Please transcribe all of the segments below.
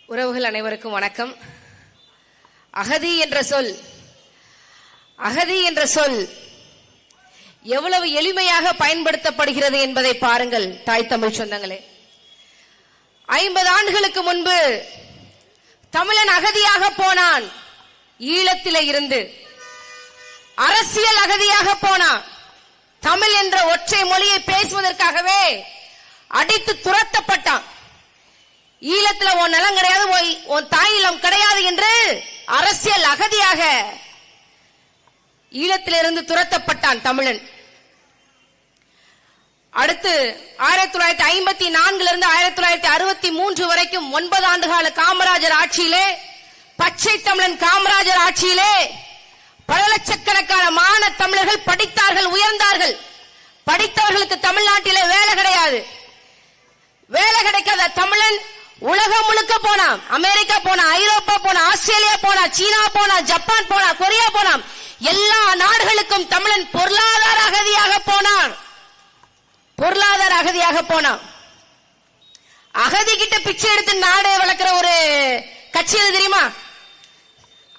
உறவுகள் அனைவருக்கும் வணக்கம். அகதி என்ற சொல் எவ்வளவு எளிமையாக பயன்படுத்தப்படுகிறது என்பதை பாருங்கள் தாய் தமிழ் சொந்தங்களே. 50 ஆண்டுகளுக்கு முன்பு தமிழன் அகதியாக போனான். ஈழத்திலே இருந்து அரசியல் அகதியாக போனான். தமிழ் என்ற ஒற்றை மொழியை பேசுவதற்காகவே அடித்து துரத்தப்பட்டான். ஈழத்துல உன் நிலம் கிடையாது, உன் தாய் நிலம் கிடையாது என்று அரசியல் அகதியாக ஈழத்திலிருந்து துரத்தப்பட்டான் தமிழன். அடுத்து 1954 இருந்து 1963 வரைக்கும் 9 ஆண்டுகால காமராஜர் ஆட்சியிலே, பச்சை தமிழன் காமராஜர் ஆட்சியிலே பல லட்சக்கணக்கான மாணவ தமிழர்கள் படித்தார்கள், உயர்ந்தார்கள். படித்தவர்களுக்கு தமிழ்நாட்டிலே வேலை கிடையாது. வேலை கிடைக்காத தமிழன் உலகம் முழுக்க போனான். அமெரிக்கா போனா, ஐரோப்பா போனா, ஆஸ்திரேலியா போனா, சீனா போனா, ஜப்பான் போனா, கொரியா போனான். எல்லா நாடுகளுக்கும் தமிழன் பொருளாதார அகதியாக போனான். பொருளாதார அகதியாக போனான். அகதி கிட்ட பிச்சை எடுத்து நாடு வளர்க்கிற ஒரு கட்சி எது தெரியுமா?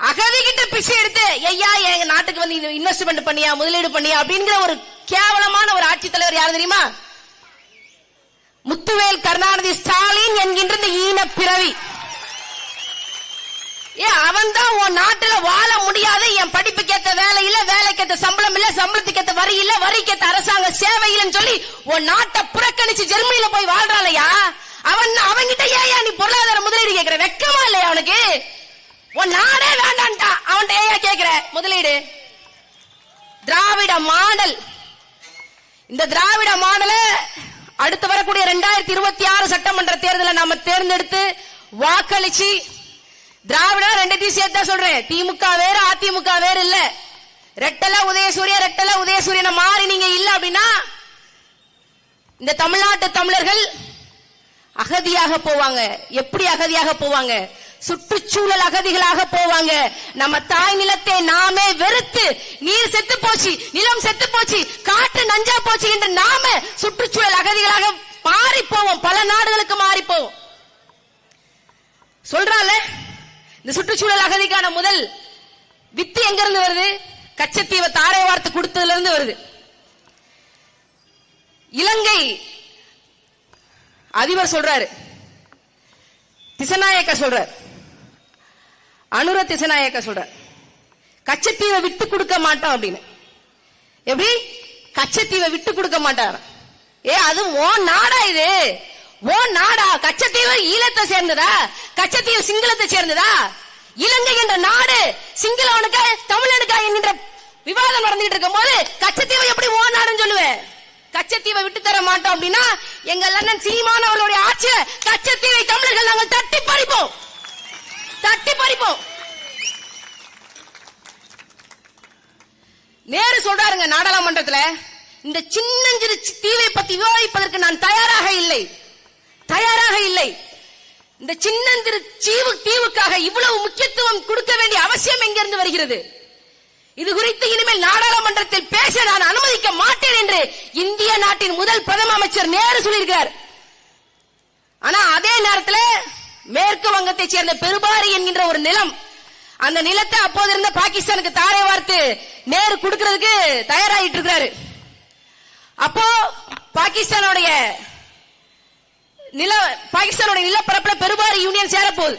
அகதி கிட்ட பிச்சை எடுத்து ஐயா எங்க நாட்டுக்கு வந்து இன்வெஸ்ட்மெண்ட் பண்ணியா, முதலீடு பண்ணியா அப்படிங்கிற ஒரு கேவலமான ஒரு ஆட்சி தலைவர் யாரு தெரியுமா? முத்துவேல் கருணாநிதி ஸ்டாலின் என்கின்ற இந்த ஈன பிறவி. அவன் தான் உன் நாட்டுல வாழ முடியாது, என் படிப்புக்கேத்த வேலை இல்ல, வேலைக்கேத்த சம்பளம் இல்ல, சம்பளத்துக்கேத்த வரி இல்ல, வரிக்கேத்த அரசாங்க சேவை இல்லன்னு சொல்லி உன் நாட்டை புறக்கணிச்சு ஜெர்மனியில போய் வாழ்றாளையா? அவன்கிட்ட ஏயா நீ பொருளாதார முதலீடு கேட்கிற? வெக்கமா இல்லையா அவனுக்கு? உன் நாடே வேண்டான்டா, அவன்கிட்ட ஏயா கேட்கிற முதலீடு? திராவிட மாடல், இந்த திராவிட மாடல அடுத்து வரக்கூடிய 2026 சட்டமன்ற தேர்தலை நாம தேர்ந்தெடுத்து வாக்களிச்சு, திராவிட ரெண்டையும் சேர்த்தா சொல்றேன், திமுக வேற அதிமுக வேற இல்ல, ரெட்டல உதயசூரியனை மாறி நீங்க இல்ல அப்படின்னா இந்த தமிழ்நாட்டு தமிழர்கள் அகதியாக போவாங்க. எப்படி அகதியாக போவாங்க? சுற்றுச்சூழல் அகதிகளாக போவாங்க. நம்ம தாய் நிலத்தை நாமே வெறுத்து, நீர் செத்து போச்சு, நிலம் செத்து போச்சு, காற்று நஞ்சா போச்சு என்று நாம சுற்றுச்சூழல் அகதிகளாக மாறி போவோம். பல நாடுகளுக்கு மாறி போவோம். சொல்றால இந்த சுற்றுச்சூழல் அகதிக்கான முதல் வித்து எங்க இருந்து வருது? கச்சத்தீவை தாரை வார்த்து கொடுத்ததுல இருந்து வருது. இலங்கை அதிபர் சொல்றாரு, திசநாயக்க சொல்றார், அனுர திசநாயக்க சொல்றார், கச்சத்தீவை விட்டு கொடுக்க மாட்டோம் அப்படின்னு. எப்படி கச்சத்தீவை விட்டு கொடுக்க மாட்டார்? அது ஓன் நாடா? இது ஓன் நாடா? கச்சத்தீவு ஈழத்தை சேர்ந்ததா? கச்சத்தீவு சிங்களத்தை சேர்ந்ததா? இலங்கை என்ற நாடு சிங்களவனுக்கா தமிழனுக்கா என்கின்ற விவாதம் நடந்துகிட்டு இருக்கும் போது கச்சத்தீவை எப்படி ஓன் நாடுன்னு சொல்லுவேன்? கச்சத்தீவை விட்டு தர மாட்டோம் அப்படின்னா எங்கள் அண்ணன் சீமான் அவர்களுடைய ஆட்சியை கச்சத்தீவை தமிழர்கள் நாங்கள் தட்டி பறிப்போம். நேரு சொல்றாருங்க நாடாளுமன்றத்துல, இந்த சின்னஞ்சிறு தீவை பத்தி விவாதிப்பதற்கு நான் தயாராக இல்லை. இந்த சின்னஞ்சிறு தீவுக்காக இவ்வளவு முக்கியத்துவம் கொடுக்க வேண்டிய அவசியம் எங்கிருந்து வருகிறது? இது குறித்து இனிமேல் நாடாளுமன்றத்தில் பேச நான் அனுமதிக்க மாட்டேன் என்று இந்திய நாட்டின் முதல் பிரதம அமைச்சர் நேரு சொல்லியிருக்கிறார். ஆனா அதே நேரத்தில் மேற்கு வங்கத்தை சேர்ந்த பெருபாரி என்கின்ற ஒரு நிலம், அந்த நிலத்தை அப்போது இருந்த பாகிஸ்தானுக்கு தாரை வார்த்து நேரு கொடுக்கிறதுக்கு தயாராகிட்டு இருக்கிறாரு. அப்போ பாகிஸ்தானுடைய நிலப்பரப்புல பெருபாரி யூனியன் சேரப்போகுது.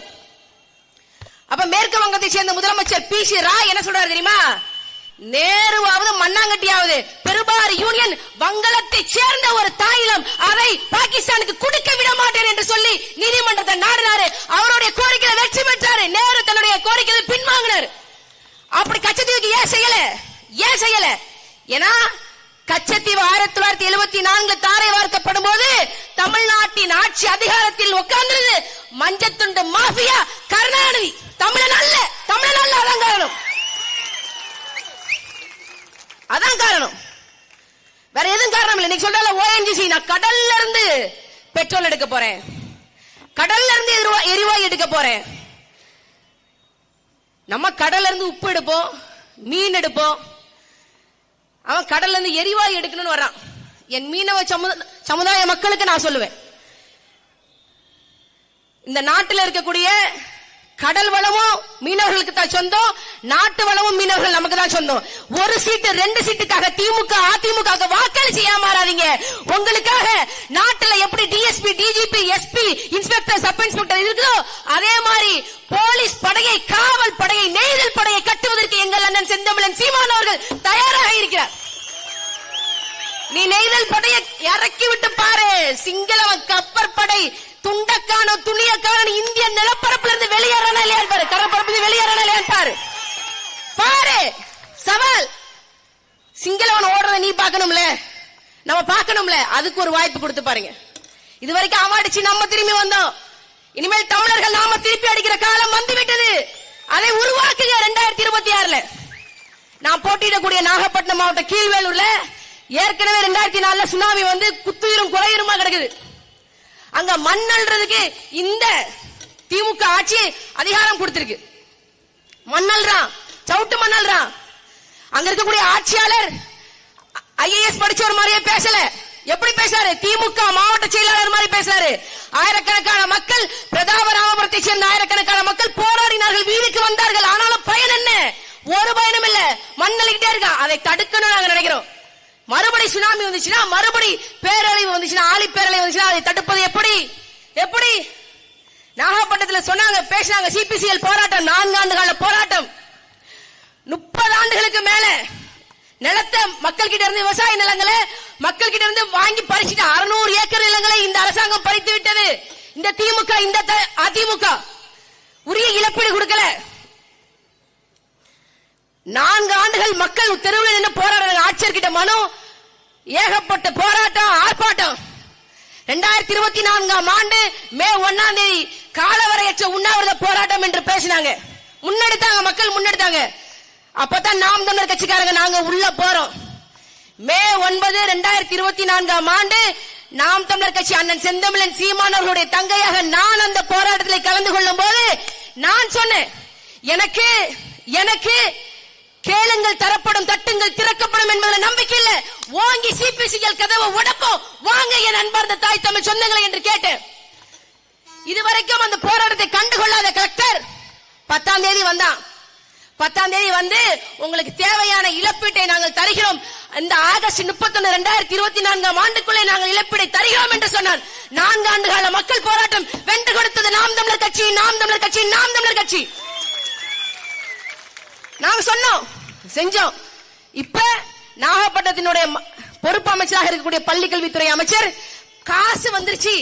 அப்ப மேற்கு வங்கத்தை சேர்ந்த முதலமைச்சர் பி.சி. ராய் என்ன சொல்றாரு தெரியுமா? நேருவாவது மண்ணாங்கட்டியாவது பெருபாரி யூனியன் வங்களத்தை சேர்ந்த ஒரு தாயிலம், அதை பாகிஸ்தானுக்கு கொடுக்க விட மாட்டேன் என்று சொல்லி நீதிமன்றத்தை நாடினாரு. அவருடைய கோரிக்கையை வெற்றி பெற்றாரு. நேரு தன்னுடைய கோரிக்கையை பின்வாங்கினார். அப்படி கச்சத்தீவுக்கு ஏன் செய்யல? ஏன்னா கச்சத்தீவு 1974 தாரை வார்க்கப்படும் போது தமிழ்நாட்டின் ஆட்சி அதிகாரத்தில் உட்கார்ந்தது மஞ்சத்துண்டு மாஃபியா கருணாநிதி. தமிழன் அல்ல. அதான் காரணம். வேற எதுவும் காரணம் இல்லை. நீங்க சொல்ற ONGC, நான் கடல்ல இருந்து பெட்ரோல் எடுக்க போறேன், கடல்ல இருந்து எரிவாயு எடுக்க போறேன். நம்ம கடல்ல இருந்து உப்பு எடுப்போம், மீன் எடுப்போம். அவன் கடல்ல இருந்து எரிவாயு எடுக்கணும்னு வர்றான். என் மீனவ சமுதாய மக்களுக்கு நான் சொல்லுவேன், இந்த நாட்டில் இருக்கக்கூடிய கடல் வளமும் மீனவர்களுக்கு தான் சொந்தம், நாட்டு வளமும் மீனவர்கள் நமக்கு தான் சொந்தம். ஒரு சீட்டு 2 சீட்டுக்காக திமுக அதிமுக வாக்களிச்சு ஏமாறாதீங்க. உங்களுக்காக நாட்டில் எப்படி DSP DGP SP inspector sub inspector இருக்குதோ அதே மாதிரி போலீஸ் படையை காவல் படையை நெய்தல் படையை கட்டுவதற்கு எங்கள் அண்ணன் செந்தமிழன் சீமான் அவர்கள் தயாராக இருக்கிறார். நீ நெய்தல் படையை இறக்கி விட்டு பாரு, சிங்களவன் கப்பற்படை துண்டக்கான துணியக்கான இந்திய நிலப்பரப்புல இருந்து வெளியேறானா இல்லையா பாரு, கடற்பரப்பு வெளியேறானா இல்லையா பாரு. பாரு சவால். சிங்களவன் ஓடுறத நீ பார்க்கணும்ல, நம்ம பார்க்கணும்ல, அதுக்கு ஒரு வாய்ப்பு கொடுத்து பாருங்க. இதுவரைக்கும் அவாடிச்சு நம்ம திரும்பி வந்தோம். இனிமேல் தமிழர்கள் நாம திருப்பி அடிக்கிற காலம் வந்து விட்டது. அதை உருவாக்குங்க. 2026 நான் போட்டியிடக்கூடிய நாகப்பட்டினம் மாவட்டம் கீழ்வேலூர்ல ஏற்கனவே 2004 சுனாமி வந்து குத்துயிரும் குறையுமா கிடக்குது. அங்க மண்ணல்றதுக்கு இந்த திமுக ஆட்சி அதிகாரம் கொடுத்திருக்கு. மண்ணல்றான், சவுட்டு மண்ணல்றான். அங்க இருக்கக்கூடிய ஆட்சியாளர் ஐஏஎஸ் படிச்சவர் மாதிரியே பேசல. எப்படி பேசுறாரு? திமுக மாவட்ட செயலாளர் மாதிரி பேசுறாரு. ஆயிரக்கணக்கான மக்கள், பிரதாபராமபுரத்தை சேர்ந்த ஆயிரக்கணக்கான மக்கள் போராடினார்கள், வீதிக்கு வந்தார்கள். ஆனாலும் பயன் என்ன? ஒரு பயனும் இல்ல. மண்ணலிக்கிட்டே இருக்கான். அதை தடுக்கணும் நாங்க நினைக்கிறோம். மறுபடி சுனாமி வந்துச்சுன்னா, மறுபடி பேரழிவு வந்துச்சுன்னா, ஆழி பேரழிவு வந்துச்சுன்னா அதை தடுப்பது எப்படி? எப்படி? நாகப்பட்டினத்தில் சொன்னாங்க, பேசினாங்க. சிபிசிஎல் போராட்டம் 4 ஆண்டு கால போராட்டம். 30 ஆண்டுகளுக்கு மேல நிலத்தை மக்கள் கிட்ட இருந்து, விவசாய நிலங்களை மக்கள் கிட்ட இருந்து வாங்கி பறிச்சுட்டு 600 ஏக்கர் நிலங்களை இந்த அரசாங்கம் பறித்து விட்டது. இந்த திமுக இந்த அதிமுக உரிய இழப்பீடு கொடுக்கல. 4 ஆண்டுகள் மக்கள் தெருவில் நின்று போராடுறாங்க. ஆட்சியர் கிட்ட மனு, ஏகப்பட்ட போராட்டம் ஆர்ப்பாட்டம். 2024 ஆண்டு மே 1 காலவரையற்ற உண்ணாவிரத போராட்டம் என்று பேசினாங்க. முன்னெடுத்தாங்க, மக்கள் முன்னெடுத்தாங்க. அப்பதான் நாம் தமிழர் கட்சிக்காரங்க நாங்க உள்ள போறோம். மே 9 2024 ஆண்டு நாம் தமிழர் கட்சி அண்ணன் செந்தமிழன் சீமான் அவர்களுடைய தங்கையாக நான் அந்த போராட்டத்தில் கலந்து கொள்ளும் போது நான் சொன்னேன், எனக்கு கேளுங்கள் தரப்படும், தட்டுங்கள் திறக்கப்படும் என்பதில் நம்பிக்கை இல்ல. வாங்கி சிபிசிஎல் கதவை உடைப்போம், வாங்க என் அன்பார்ந்த தாய் தமிழ் சொந்தங்களை என்று கேட்டேன். இதுவரைக்கும் அந்த போராட்டத்தை கண்டுகொள்ளாத கலெக்டர் 10ஆம் தேதி வந்தான். 10ஆம் தேதி வந்து உங்களுக்கு தேவையான இழப்பீட்டை நாங்கள் தருகிறோம், இந்த ஆகஸ்ட் 31 2024 ஆண்டுக்குள்ளே நாங்கள் இழப்பீடை தருகிறோம் என்று சொன்னான். 4 ஆண்டு கால மக்கள் போராட்டம் வென்று கொடுத்தது நாம் தமிழர் கட்சி, நாம் தமிழர் கட்சி, நாம் தமிழர் கட்சி. நாங்க சொன்னோம், செஞ்சோம். இப்ப நாகப்பட்டினத்தினுடைய பொறுப்பு அமைச்சராக இருக்கக்கூடிய பள்ளி கல்வித்துறை அமைச்சர், காசு வந்துருச்சு,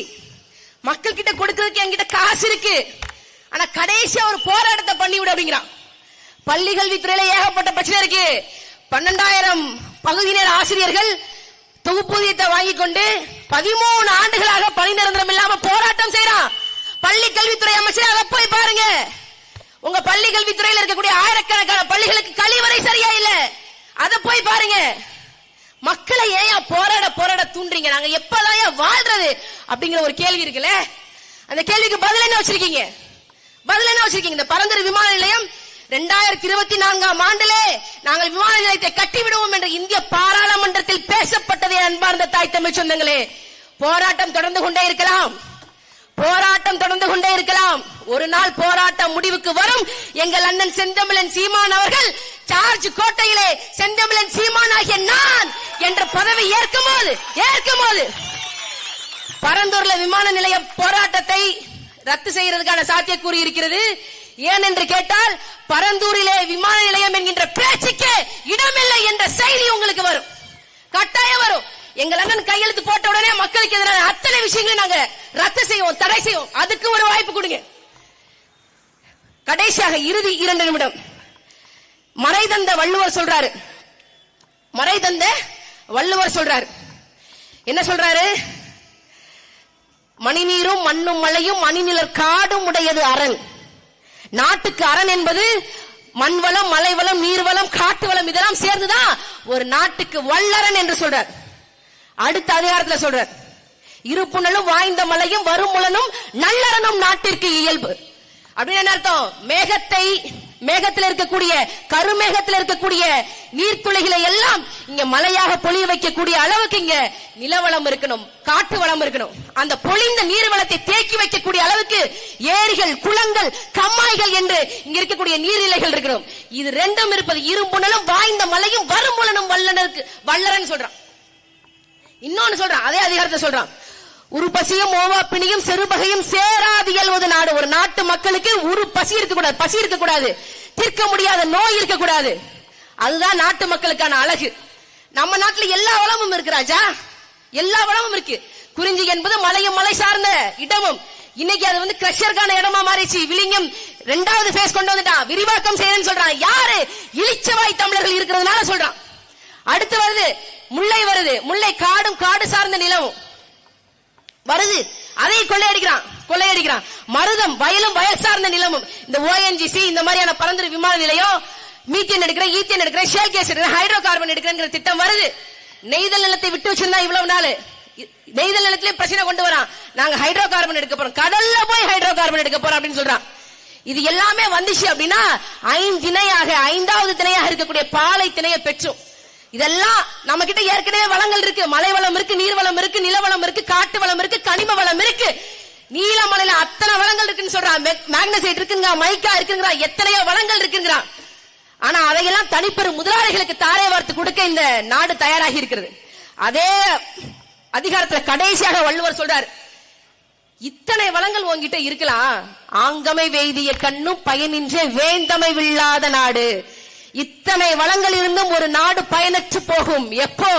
மக்கள் கிட்ட கொடுக்கிறதுக்கு என்கிட்ட காசு இருக்கு, ஆனா கடைசியா ஒரு போராட்டத்தை பண்ணி விட அப்படிங்கிறான். பள்ளி கல்வித்துறையில ஏகப்பட்ட பிரச்சனை இருக்கு. 12,000 பகுதி நேர ஆசிரியர்கள் தொகுப்பூதியத்தை வாங்கி கொண்டு 13 ஆண்டுகளாக பணி நிரந்தரம் இல்லாம போராட்டம் செய்யறான். பள்ளி கல்வித்துறை அமைச்சர் அதை போய் பாருங்க. உங்க பள்ளி கல்வித்துறையில் இருக்கக்கூடிய ஆயிரக்கணக்கான பள்ளிகளுக்கு கழிவறை சரியா இல்ல, அதை போய் பாருங்க. மக்களை ஏன் போராட தூண்டுறீங்க? நாங்க எப்பதான் வாழ்றது அப்படிங்கிற ஒரு கேள்வி இருக்குல்ல, அந்த கேள்விக்கு பதில் என்ன வச்சிருக்கீங்க? இந்த பரந்தூர் விமான நிலையம் 2024 ஆண்டிலே நாங்கள் விமான நிலையத்தை கட்டிவிடுவோம் என்று இந்திய பாராளுமன்றத்தில் பேசப்பட்டதே. அன்பார்ந்த தாய் தமிழ் சொந்தங்களே, போராட்டம் தொடர்ந்து கொண்டே இருக்கலாம், ஒரு நாள் போராட்டம் முடிவுக்கு வரும். எங்கள் அண்ணன் செந்தமிழன் சீமான் அவர்கள் சார்ஜ் கோட்டையிலே செந்தமிழன் சீமான் ஆகிய நான் என்ற பதவி ஏற்கும் போது பரந்தூர்ல விமான நிலைய போராட்டத்தை ரத்து செய்யறதுக்கான சாத்தியக்கூறு இருக்கிறது. ஏன் என்று கேட்டால், பரந்தூரிலே விமான நிலையம் என்கின்ற பேச்சுக்கு இடமில்லை என்ற செய்தி உங்களுக்கு வரும், கட்டாயம் வரும். எங்கள் அண்ணன் கையெழுத்து போட்ட உடனே மக்களுக்கு எதிரான அத்தனை விஷயங்களை நாங்க ரத்து செய்வோம், தடை செய்வோம். அதுக்கு ஒரு வாய்ப்பு கொடுங்க. கடைசியாக இறுதி 2 நிமிடம். மறைதந்த வள்ளுவர் சொல்றாரு, என்ன சொல்றாரு? மணிநீரும் மண்ணும் மழையும் மணிநிலர் காடும் உடையது அரண். நாட்டுக்கு அரண் என்பது மண்வளம், மலைவளம், நீர்வளம், காட்டு வளம், இதெல்லாம் சேர்ந்துதான் ஒரு நாட்டுக்கு வல்லரண் என்று சொல்றார். அடுத்த அதிகாரத்தில் சொல்றார், இருப்புணலும் வாய்ந்த மலையும் வருமுலனும் நல்லறனும் நாட்டிற்கு இயல்பு. அப்படின்னு என்ன அர்த்தம்? மேகத்தில் இருக்கக்கூடிய கருமேகத்தில் இருக்கக்கூடிய நீர்த்துளிகளை எல்லாம் இங்க மழையாக பொழிய வைக்கக்கூடிய அளவுக்கு இங்க நிலவளம் இருக்கணும், காட்டு வளம் இருக்கணும். அந்த பொழிந்த நீர் வளத்தை தேக்கி வைக்கக்கூடிய அளவுக்கு ஏரிகள், குளங்கள், கம்மாய்கள் என்று இங்க இருக்கக்கூடிய நீர்நிலைகள் இருக்கணும். இது ரெண்டும் இருப்பது இரும்புணலும் வாய்ந்த மலையும் வரும்புலனும் வல்லரன் சொல்றான். இன்னொன்னு சொல்றான், அதே அதிகாரத்தை சொல்றான். உருப்பசியும் ஓவாப்பிணியும் செருபகையும் சேராது இயல்வது நாடு. ஒரு நாட்டு மக்களுக்கு ஒரு பசி இருக்கக்கூடாது, பசி இருக்கக்கூடாது, தீர்க்க முடியாத நோய் இருக்கக்கூடாது. அதுதான் நாட்டு மக்களுக்கான அழகு. நம்ம நாட்டுல எல்லா வளமும் இருக்கு ராஜா, எல்லா வளமும் இருக்கு. குறிஞ்சி என்பது மலையும் மலை சார்ந்த இடமும். இன்னைக்கு அது வந்து கிரஷருக்கான இடமா மாறிச்சு. விளிங்கம் 2வது ஃபேஸ் கொண்டு வந்துட்டான், விரிவாக்கம் செய்யணும்னு சொல்றான். யாரு? இளிச்சவாய் தமிழர்கள் இருக்கிறதுனால சொல்றான். அடுத்து வருது முல்லை, முல்லை காடும் காடு சார்ந்த நிலமும் வருது, அதை கொள்ளையடிக்கிறான். மருதம் வயலும் வயல் சார்ந்த நிலமும். இந்த ONGC இந்த மாதிரியான பரந்துரை விமான நிலையம், மீத்தேன் எடுக்கிறேன், ஈத்தேன் எடுக்கிறேன், ஷேல் கேஸ் எடுக்கிறேன், ஹைட்ரோ கார்பன் எடுக்கிறேங்கிற திட்டம் வருது. நெய்தல் நிலத்தை விட்டு வச்சிருந்தா இவ்வளவு நாள், நெய்தல் நிலத்திலே பிரச்சனை கொண்டு வரான். நாங்க ஹைட்ரோ கார்பன் எடுக்க போறோம், கடல்ல போய் ஹைட்ரோ கார்பன் எடுக்க போறோம் அப்படின்னு சொல்றான். இது எல்லாமே வந்துச்சு அப்படின்னா 5வது திணையாக இருக்கக்கூடிய பாலை திணையை பெற்றோம். இதெல்லாம் நம்ம கிட்ட ஏற்கனவே வளங்கள் இருக்கு. மலை வளம் இருக்கு, நீர் வளம் இருக்கு, நில வளம் இருக்கு, காட்டு வளம் இருக்கு, கனிம வளம் இருக்கு. நீலமலையில அத்தனை வளங்கள் இருக்குன்னு சொல்றான். மேக்னசைட் இருக்குங்க, மைக்கா இருக்குங்க, எத்தனையோ வளங்கள் இருக்குங்க. ஆனா அதையெல்லாம் தனிப்பெரும் முதலாளிகளுக்கு தாரை வார்த்து கொடுக்க இந்த நாடு தயாராகி இருக்கிறது. அதே அதிகாரத்துல கடைசியாக வள்ளுவர் சொல்றார், இத்தனை வளங்கள் உங்ககிட்ட இருக்கலாம், ஆங்கமை வெய்திய கண்ணும் பயனின்றே வேந்தமை வில்லாத நாடு. இத்தனை வளங்கள் இருந்தும் ஒரு நாடு பயனற்று போகும். எப்போ?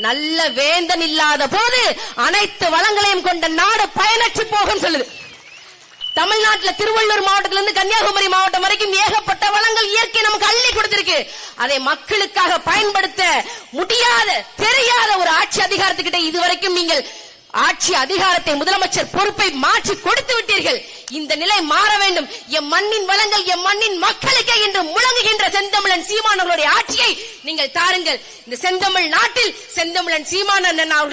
நல்ல வேந்தன் இல்லாத போது அனைத்து வளங்களையும் கொண்ட நாடு பயனற்று போகும் சொல்லுது. தமிழ்நாட்டுல திருவள்ளூர் மாவட்டத்தில இருந்து கன்னியாகுமரி மாவட்டம் வரைக்கும் ஏகப்பட்ட வளங்கள் இயற்கை நமக்கு அள்ளி கொடுத்திருக்கு. அதை மக்களுக்காக பயன்படுத்த முடியாத, தெரியாத ஒரு ஆட்சி அதிகாரத்துக்கிட்ட இதுவரைக்கும் நீங்கள் ஆட்சி அதிகாரத்தை, முதலமைச்சர் பொறுப்பை மாற்றி கொடுத்து விட்டீர்கள். இந்த நிலை மாற வேண்டும். எம் மண்ணின் வளங்கள் எம் மண்ணின் மக்களுக்கே என்று முழங்குகின்ற செந்தமிழன் சீமானவர்களுடைய ஆட்சியை நீங்கள் தாருங்கள். இந்த செந்தமிழ் நாட்டில் செந்தமிழன் சீமானன் அவர்கள்